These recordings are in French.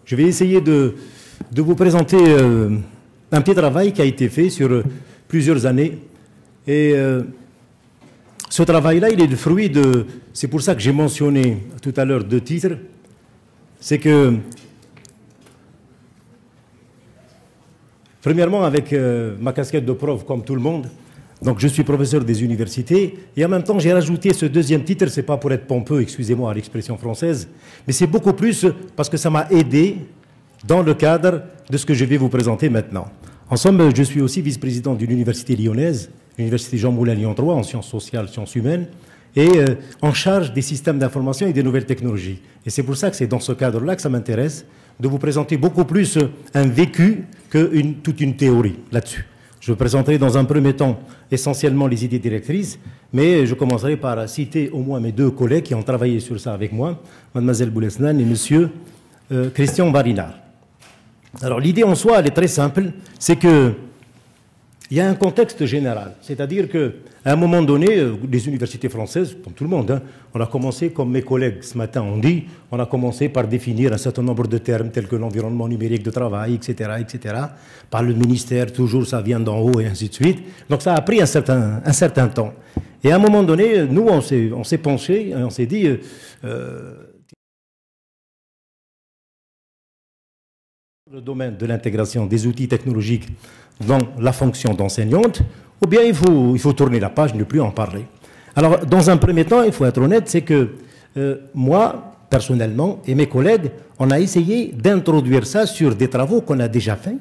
je vais essayer de vous présenter un petit travail qui a été fait sur plusieurs années. Et ce travail-là, il est le fruit de... C'est pour ça que j'ai mentionné tout à l'heure deux titres. C'est que, premièrement, avec ma casquette de prof, comme tout le monde, donc je suis professeur des universités, et en même temps, j'ai rajouté ce deuxième titre, c'est pas pour être pompeux, excusez-moi l'expression française, mais c'est beaucoup plus parce que ça m'a aidé dans le cadre de ce que je vais vous présenter maintenant. En somme, je suis aussi vice-président d'une université lyonnaise, l'université Jean Moulin Lyon 3, en sciences sociales, sciences humaines, et en charge des systèmes d'information et des nouvelles technologies. Et c'est pour ça que c'est dans ce cadre-là que ça m'intéresse de vous présenter beaucoup plus un vécu que toute une théorie là-dessus. Je présenterai dans un premier temps essentiellement les idées directrices, mais je commencerai par citer au moins mes deux collègues qui ont travaillé sur ça avec moi, mademoiselle Boulesnan et monsieur Christian Varinard. Alors l'idée en soi, elle est très simple, c'est que il y a un contexte général, c'est-à-dire qu'à un moment donné, les universités françaises, comme tout le monde, hein, on a commencé, comme mes collègues ce matin ont dit, on a commencé par définir un certain nombre de termes tels que l'environnement numérique de travail, etc., etc., par le ministère, toujours ça vient d'en haut et ainsi de suite. Donc ça a pris un certain temps. Et à un moment donné, nous, on s'est penché, on s'est dit... le domaine de l'intégration des outils technologiques dans la fonction d'enseignante, ou bien il faut tourner la page, ne plus en parler. Alors, dans un premier temps, il faut être honnête, c'est que moi, personnellement, et mes collègues, on a essayé d'introduire ça sur des travaux qu'on a déjà faits,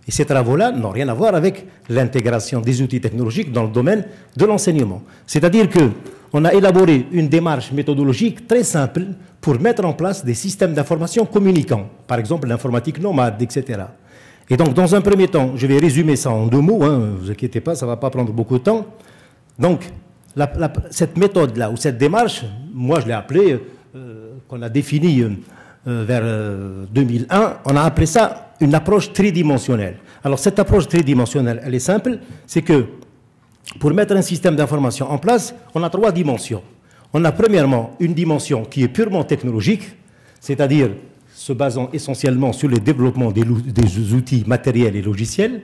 et ces travaux-là n'ont rien à voir avec l'intégration des outils technologiques dans le domaine de l'enseignement. C'est-à-dire qu'on a élaboré une démarche méthodologique très simple pour mettre en place des systèmes d'information communicants, par exemple l'informatique nomade, etc. Et donc, dans un premier temps, je vais résumer ça en deux mots, hein, ne vous inquiétez pas, ça ne va pas prendre beaucoup de temps. Donc, cette méthode-là, ou cette démarche, moi je l'ai appelée, qu'on a définie vers 2001, on a appelé ça une approche tridimensionnelle. Alors, cette approche tridimensionnelle, elle est simple, c'est que pour mettre un système d'information en place, on a trois dimensions. On a premièrement une dimension qui est purement technologique, c'est-à-dire se basant essentiellement sur le développement des outils matériels et logiciels.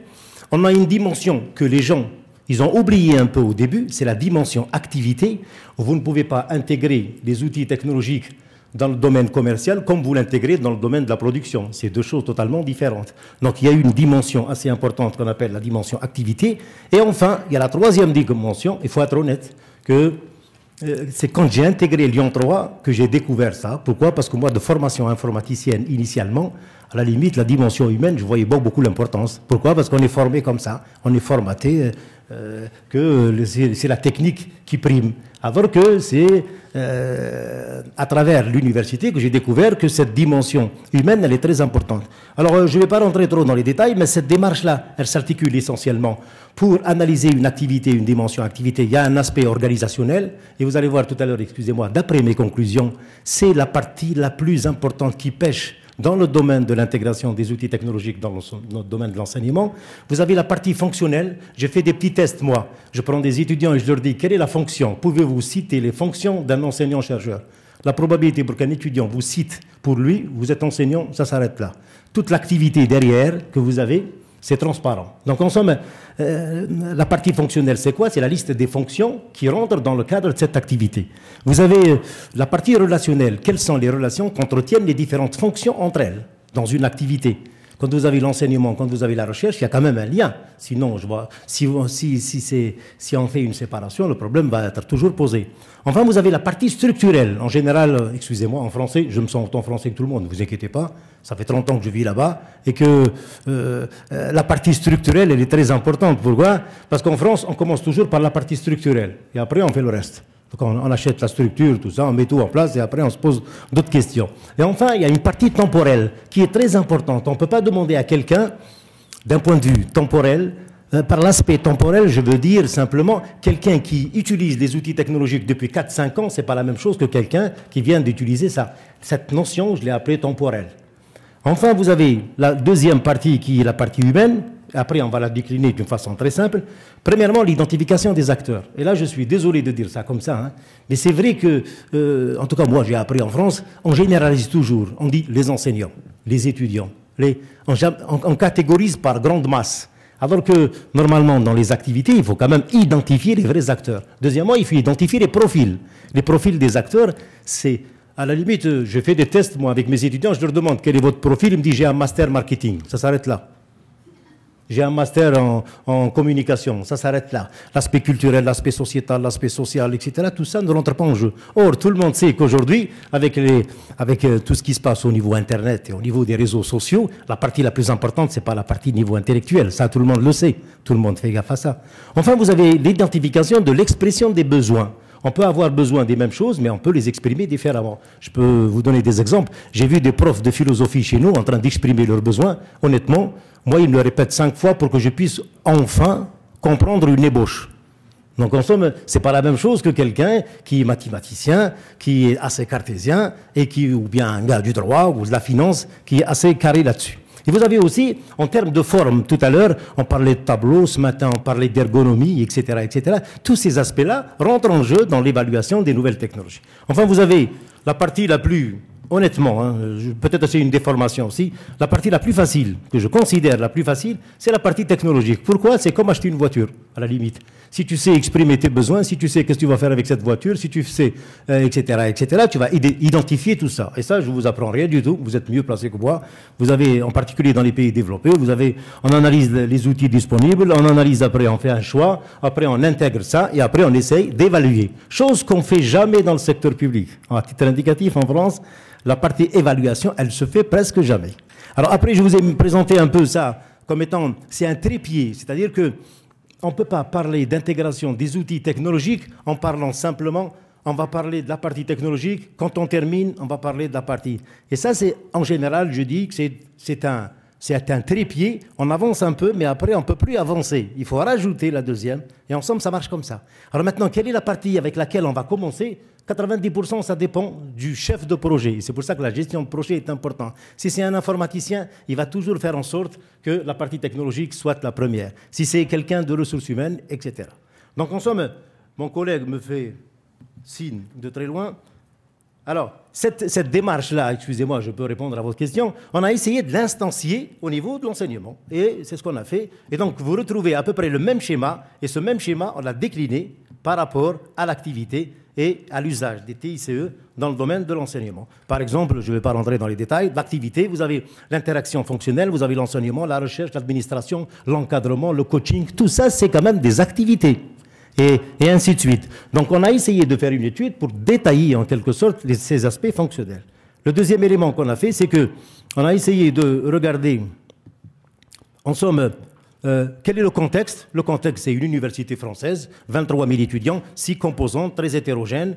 On a une dimension que les gens, ils ont oublié un peu au début, c'est la dimension activité, où vous ne pouvez pas intégrer les outils technologiques dans le domaine commercial comme vous l'intégrez dans le domaine de la production. C'est deux choses totalement différentes. Donc il y a une dimension assez importante qu'on appelle la dimension activité. Et enfin, il y a la troisième dimension, il faut être honnête, que c'est quand j'ai intégré Lyon 3 que j'ai découvert ça. Pourquoi? Parce que moi, de formation informaticienne initialement, à la limite, la dimension humaine, je voyais beaucoup l'importance. Pourquoi? Parce qu'on est formé comme ça, on est formaté, que c'est la technique qui prime. Alors que c'est à travers l'université que j'ai découvert que cette dimension humaine, elle est très importante. Alors, je ne vais pas rentrer trop dans les détails, mais cette démarche-là, elle s'articule essentiellement pour analyser une activité, une dimension activité. Il y a un aspect organisationnel, et vous allez voir tout à l'heure, excusez-moi, d'après mes conclusions, c'est la partie la plus importante qui pêche dans le domaine de l'intégration des outils technologiques dans le domaine de l'enseignement. Vous avez la partie fonctionnelle. J'ai fait des petits tests, moi. Je prends des étudiants et je leur dis, quelle est la fonction? Pouvez-vous citer les fonctions d'un enseignant-chercheur? La probabilité pour qu'un étudiant vous cite pour lui, vous êtes enseignant, ça s'arrête là. Toute l'activité derrière que vous avez, c'est transparent. Donc, en somme, la partie fonctionnelle, c'est quoi? C'est la liste des fonctions qui rentrent dans le cadre de cette activité. Vous avez la partie relationnelle. Quelles sont les relations qu'entretiennent les différentes fonctions entre elles dans une activité? Quand vous avez l'enseignement, quand vous avez la recherche, il y a quand même un lien. Sinon, je vois, si on fait une séparation, le problème va être toujours posé. Enfin, vous avez la partie structurelle. En général, excusez-moi, en français, je me sens autant français que tout le monde, ne vous inquiétez pas. Ça fait 30 ans que je vis là-bas et que la partie structurelle, elle est très importante. Pourquoi? Parce qu'en France, on commence toujours par la partie structurelle et après, on fait le reste. Donc on achète la structure, tout ça, on met tout en place et après on se pose d'autres questions. Et enfin, il y a une partie temporelle qui est très importante. On ne peut pas demander à quelqu'un, d'un point de vue temporel, par l'aspect temporel, je veux dire simplement quelqu'un qui utilise les outils technologiques depuis 4-5 ans, ce n'est pas la même chose que quelqu'un qui vient d'utiliser ça. Cette notion, je l'ai appelée temporelle. Enfin, vous avez la deuxième partie qui est la partie humaine. Après, on va la décliner d'une façon très simple. Premièrement, l'identification des acteurs. Et là, je suis désolé de dire ça comme ça, hein, mais c'est vrai que, en tout cas, moi, j'ai appris en France, on généralise toujours. On dit les enseignants. les étudiants. On catégorise par grande masse. Alors que, normalement, dans les activités, il faut quand même identifier les vrais acteurs. Deuxièmement, il faut identifier les profils. Les profils des acteurs, c'est, à la limite, je fais des tests, moi, avec mes étudiants, je leur demande quel est votre profil, ils me disent j'ai un master marketing. Ça s'arrête là. J'ai un master en communication, ça s'arrête là. L'aspect culturel, l'aspect sociétal, l'aspect social, etc., tout ça ne rentre pas en jeu. Or, tout le monde sait qu'aujourd'hui, avec tout ce qui se passe au niveau Internet et au niveau des réseaux sociaux, la partie la plus importante, ce n'est pas la partie niveau intellectuel. Ça, tout le monde le sait. Tout le monde fait gaffe à ça. Enfin, vous avez l'identification de l'expression des besoins. On peut avoir besoin des mêmes choses, mais on peut les exprimer différemment. Je peux vous donner des exemples. J'ai vu des profs de philosophie chez nous en train d'exprimer leurs besoins. Honnêtement, moi, ils me le répètent 5 fois pour que je puisse enfin comprendre une ébauche. Donc, en somme, ce n'est pas la même chose que quelqu'un qui est mathématicien, qui est assez cartésien, ou bien un gars du droit ou de la finance qui est assez carré là-dessus. Et vous avez aussi, en termes de forme, tout à l'heure, on parlait de tableau, ce matin on parlait d'ergonomie, etc., etc. Tous ces aspects-là rentrent en jeu dans l'évaluation des nouvelles technologies. Enfin, vous avez la partie la plus, honnêtement, hein, peut-être c'est une déformation aussi, la partie la plus facile, que je considère la plus facile, c'est la partie technologique. Pourquoi? C'est comme acheter une voiture, à la limite. Si tu sais exprimer tes besoins, si tu sais qu'est-ce que tu vas faire avec cette voiture, si tu sais, etc., etc., tu vas identifier tout ça. Et ça, je ne vous apprends rien du tout. Vous êtes mieux placé que moi. Vous avez, en particulier dans les pays développés, on analyse les outils disponibles, on analyse après, on fait un choix, après on intègre ça, et après on essaye d'évaluer. Chose qu'on ne fait jamais dans le secteur public. À titre indicatif, en France, la partie évaluation, elle se fait presque jamais. Alors après, je vous ai présenté un peu ça comme étant, c'est un trépied, c'est-à-dire que on ne peut pas parler d'intégration des outils technologiques en parlant simplement, on va parler de la partie technologique, quand on termine, on va parler de la partie. Et ça, c'est en général, je dis que c'est un trépied, on avance un peu, mais après, on ne peut plus avancer. Il faut rajouter la deuxième, et en somme, ça marche comme ça. Alors maintenant, quelle est la partie avec laquelle on va commencer? 90%, ça dépend du chef de projet. C'est pour ça que la gestion de projet est importante. Si c'est un informaticien, il va toujours faire en sorte que la partie technologique soit la première. Si c'est quelqu'un de ressources humaines, etc. Donc en somme, mon collègue me fait signe de très loin. Alors, cette démarche-là, excusez-moi, je peux répondre à votre question, on a essayé de l'instancier au niveau de l'enseignement. Et c'est ce qu'on a fait. Et donc, vous retrouvez à peu près le même schéma. Et ce même schéma, on l'a décliné par rapport à l'activité et à l'usage des TICE dans le domaine de l'enseignement. Par exemple, je ne vais pas rentrer dans les détails, l'activité, vous avez l'interaction fonctionnelle, vous avez l'enseignement, la recherche, l'administration, l'encadrement, le coaching, tout ça, c'est quand même des activités. Et ainsi de suite. Donc on a essayé de faire une étude pour détailler en quelque sorte ces aspects fonctionnels. Le deuxième élément qu'on a fait, c'est qu'on a essayé de regarder, en somme, quel est le contexte? Le contexte, c'est une université française, 23 000 étudiants, 6 composantes, très hétérogènes,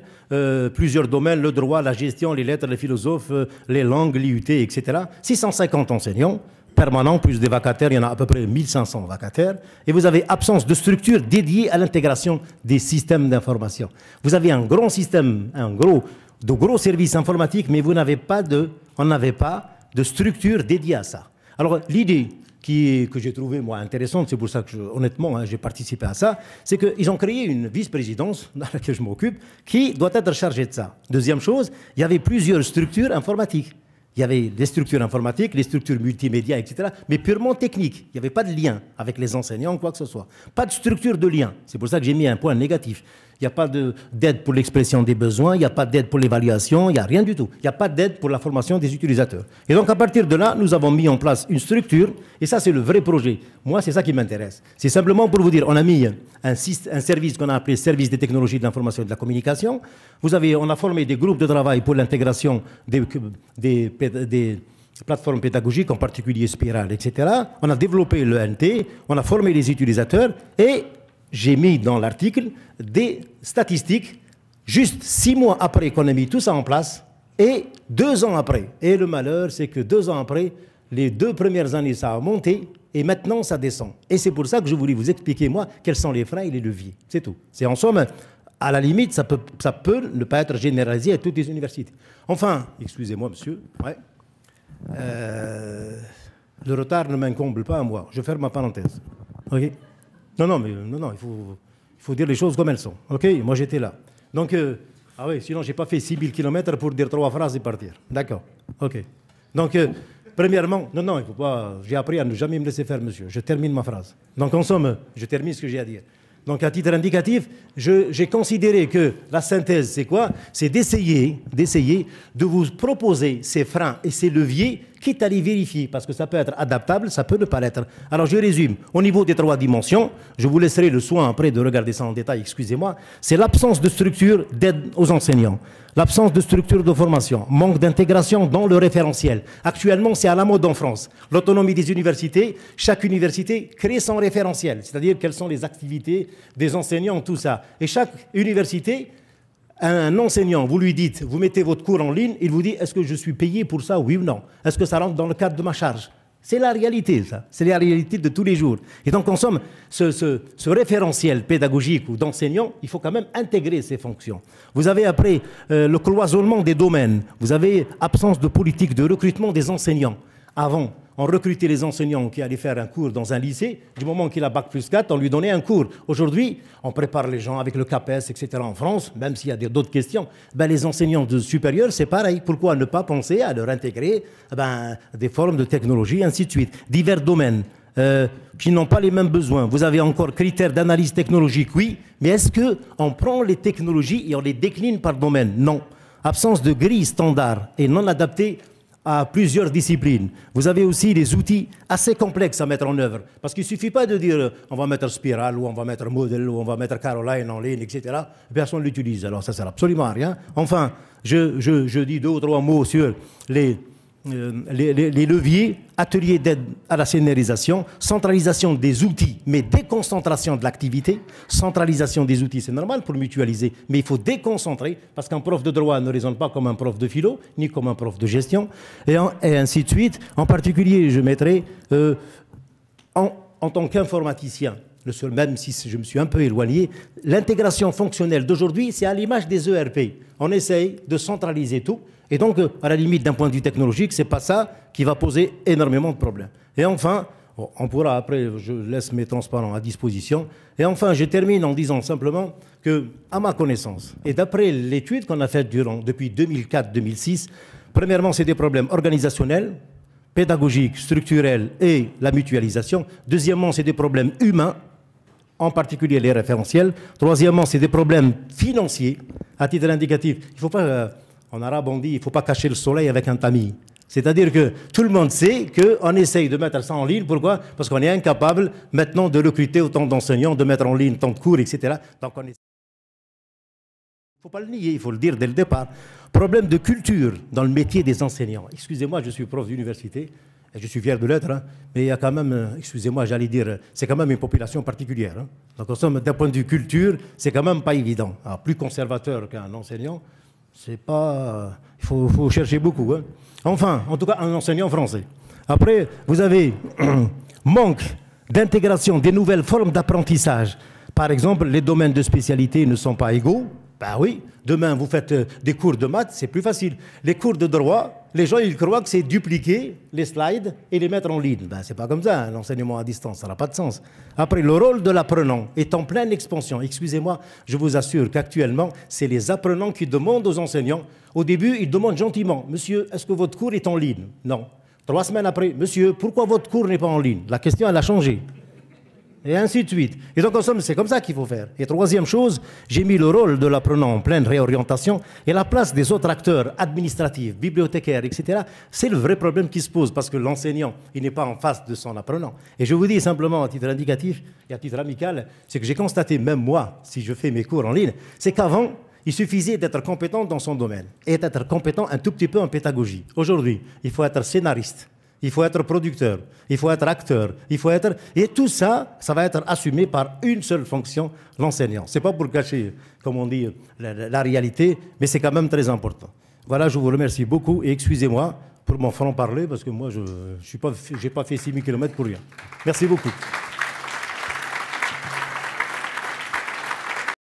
plusieurs domaines, le droit, la gestion, les lettres, les philosophes, les langues, l'IUT, etc. 650 enseignants permanents, plus des vacataires, il y en a à peu près 1500 vacataires, et vous avez absence de structure dédiée à l'intégration des systèmes d'information. Vous avez un grand système, de gros services informatiques, mais on n'avait pas de structure dédiée à ça. Alors l'idée que j'ai trouvée, moi, intéressante, c'est pour ça que, honnêtement, j'ai participé à ça, c'est qu'ils ont créé une vice-présidence, dans laquelle je m'occupe, qui doit être chargée de ça. Deuxième chose, il y avait plusieurs structures informatiques. Il y avait des structures informatiques, les structures multimédia, etc., mais purement techniques. Il n'y avait pas de lien avec les enseignants ou quoi que ce soit. Pas de structure de lien. C'est pour ça que j'ai mis un point négatif. Il n'y a pas d'aide pour l'expression des besoins, il n'y a pas d'aide pour l'évaluation, il n'y a rien du tout. Il n'y a pas d'aide pour la formation des utilisateurs. Et donc, à partir de là, nous avons mis en place une structure, et ça, c'est le vrai projet. Moi, c'est ça qui m'intéresse. C'est simplement pour vous dire, on a mis un service qu'on a appelé Service des technologies de l'information et de la communication. On a formé des groupes de travail pour l'intégration des plateformes pédagogiques, en particulier Spiral, etc. On a développé l'ENT, on a formé les utilisateurs, et j'ai mis dans l'article des statistiques juste 6 mois après qu'on a mis tout ça en place et 2 ans après. Et le malheur, c'est que 2 ans après, les 2 premières années, ça a monté et maintenant, ça descend. Et c'est pour ça que je voulais vous expliquer, moi, quels sont les freins et les leviers. C'est tout. C'est en somme, à la limite, ça peut ne pas être généralisé à toutes les universités. Enfin, excusez-moi, monsieur, ouais. Le retard ne m'incombe pas à moi. Je ferme ma parenthèse. OK ? Non, il faut dire les choses comme elles sont. OK, moi j'étais là. Donc, ah oui, sinon j'ai pas fait 6000 km pour dire 3 phrases et partir. D'accord. OK. Donc, premièrement, non, il faut pas. J'ai appris à ne jamais me laisser faire, monsieur. Je termine ma phrase. Donc, en somme, je termine ce que j'ai à dire. Donc, à titre indicatif, j'ai considéré que la synthèse, c'est quoi? C'est d'essayer de vous proposer ces freins et ces leviers, quitte à les vérifier, parce que ça peut être adaptable, ça peut ne pas l'être. Alors, je résume. Au niveau des 3 dimensions, je vous laisserai le soin après de regarder ça en détail, excusez-moi, c'est l'absence de structure d'aide aux enseignants, l'absence de structure de formation, manque d'intégration dans le référentiel. Actuellement, c'est à la mode en France. L'autonomie des universités, chaque université crée son référentiel, c'est-à-dire quelles sont les activités des enseignants, tout ça. Et chaque université, un enseignant, vous lui dites, vous mettez votre cours en ligne, il vous dit, est-ce que je suis payé pour ça, oui ou non? Est-ce que ça rentre dans le cadre de ma charge? C'est la réalité, ça. C'est la réalité de tous les jours. Et donc, en somme, ce référentiel pédagogique ou d'enseignant, il faut quand même intégrer ces fonctions. Vous avez après le cloisonnement des domaines. Vous avez absence de politique de recrutement des enseignants. Avant, on recrutait les enseignants qui allaient faire un cours dans un lycée. Du moment qu'il a Bac+4, on lui donnait un cours. Aujourd'hui, on prépare les gens avec le CAPES, etc. en France, même s'il y a d'autres questions. Ben, les enseignants de supérieur, c'est pareil. Pourquoi ne pas penser à leur intégrer des formes de technologie, ainsi de suite. Divers domaines qui n'ont pas les mêmes besoins. Vous avez encore critères d'analyse technologique, oui, mais est-ce qu'on prend les technologies et on les décline par domaine? Non. Absence de grille standard et non adaptée à plusieurs disciplines. Vous avez aussi des outils assez complexes à mettre en œuvre. Parce qu'il ne suffit pas de dire on va mettre Spiral, ou on va mettre Moodle, ou on va mettre Caroline en ligne, etc. Personne ne l'utilise. Alors ça ne sert absolument à rien. Enfin, je dis 2 ou 3 mots sur les leviers, ateliers d'aide à la scénarisation, centralisation des outils, mais déconcentration de l'activité. Centralisation des outils, c'est normal pour mutualiser, mais il faut déconcentrer, parce qu'un prof de droit ne raisonne pas comme un prof de philo, ni comme un prof de gestion, et ainsi de suite. En particulier, je mettrai, en tant qu'informaticien, même si je me suis un peu éloigné, l'intégration fonctionnelle d'aujourd'hui, c'est à l'image des ERP. On essaye de centraliser tout. Et donc, à la limite, d'un point de vue technologique, ce n'est pas ça qui va poser énormément de problèmes. Et enfin, on pourra après, je laisse mes transparents à disposition. Et enfin, je termine en disant simplement que, à ma connaissance, et d'après l'étude qu'on a faite depuis 2004-2006, premièrement, c'est des problèmes organisationnels, pédagogiques, structurels et la mutualisation. Deuxièmement, c'est des problèmes humains, en particulier les référentiels. Troisièmement, c'est des problèmes financiers. À titre indicatif, il ne faut pas... En arabe, on dit, il ne faut pas cacher le soleil avec un tamis. C'est-à-dire que tout le monde sait qu'on essaye de mettre ça en ligne. Pourquoi? Parce qu'on est incapable maintenant de recruter autant d'enseignants, de mettre en ligne tant de cours, etc. Donc il ne faut pas le nier, il faut le dire dès le départ. Problème de culture dans le métier des enseignants. Excusez-moi, je suis prof d'université, et je suis fier de l'être, hein, mais il y a quand même, excusez-moi, j'allais dire, c'est quand même une population particulière. Hein. Donc en somme, d'un point de vue culture, c'est quand même pas évident. Alors, plus conservateur qu'un enseignant, c'est pas... Il faut chercher beaucoup. Hein. Enfin, en tout cas, un enseignant français. Après, vous avez manque d'intégration des nouvelles formes d'apprentissage. Par exemple, les domaines de spécialité ne sont pas égaux. Ben oui, demain, vous faites des cours de maths, c'est plus facile. Les cours de droit, les gens, ils croient que c'est dupliquer les slides et les mettre en ligne. Ben, c'est pas comme ça, l'enseignement à distance, ça n'a pas de sens. Après, le rôle de l'apprenant est en pleine expansion. Excusez-moi, je vous assure qu'actuellement, c'est les apprenants qui demandent aux enseignants. Au début, ils demandent gentiment, « Monsieur, est-ce que votre cours est en ligne ?» Non. 3 semaines après, « Monsieur, pourquoi votre cours n'est pas en ligne ?» La question, elle a changé. Et ainsi de suite. Et donc, en somme, c'est comme ça qu'il faut faire. Et troisième chose, j'ai mis le rôle de l'apprenant en pleine réorientation et la place des autres acteurs administratifs, bibliothécaires, etc. C'est le vrai problème qui se pose parce que l'enseignant, il n'est pas en face de son apprenant. Et je vous dis simplement, à titre indicatif et à titre amical, c'est que j'ai constaté, même moi, si je fais mes cours en ligne, c'est qu'avant, il suffisait d'être compétent dans son domaine et d'être compétent un tout petit peu en pédagogie. Aujourd'hui, il faut être scénariste. Il faut être producteur, il faut être acteur, il faut être... Et tout ça, ça va être assumé par une seule fonction, l'enseignant. Ce n'est pas pour cacher, comme on dit, la réalité, mais c'est quand même très important. Voilà, je vous remercie beaucoup et excusez-moi pour mon franc-parler, parce que moi, je n'ai pas fait 6000 km pour rien. Merci beaucoup.